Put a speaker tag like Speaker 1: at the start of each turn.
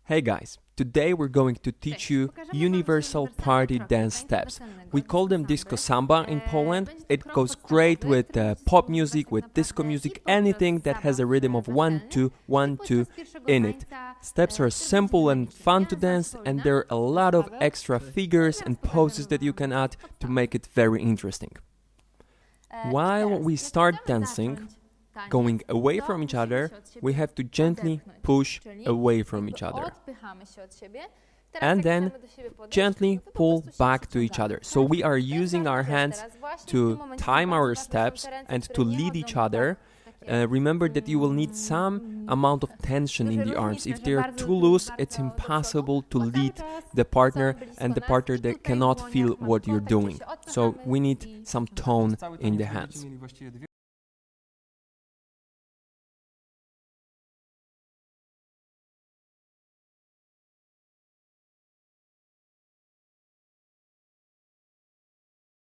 Speaker 1: Hey guys, today we're going to teach you universal party dance steps. We call them disco samba in Poland. It goes great with pop music, with disco music, anything that has a rhythm of 1-2, 1-2 in it. Steps are simple and fun to dance, and there are a lot of extra figures and poses that you can add to make it very interesting. While we start dancing, going away from each other, we have to gently push away from each other. And then gently pull back to each other. So we are using our hands to time our steps and to lead each other. Remember that you will need some amount of tension in the arms. If they are too loose, it's impossible to lead the partner, and the partner that cannot feel what you're doing. So we need some tone in the hands.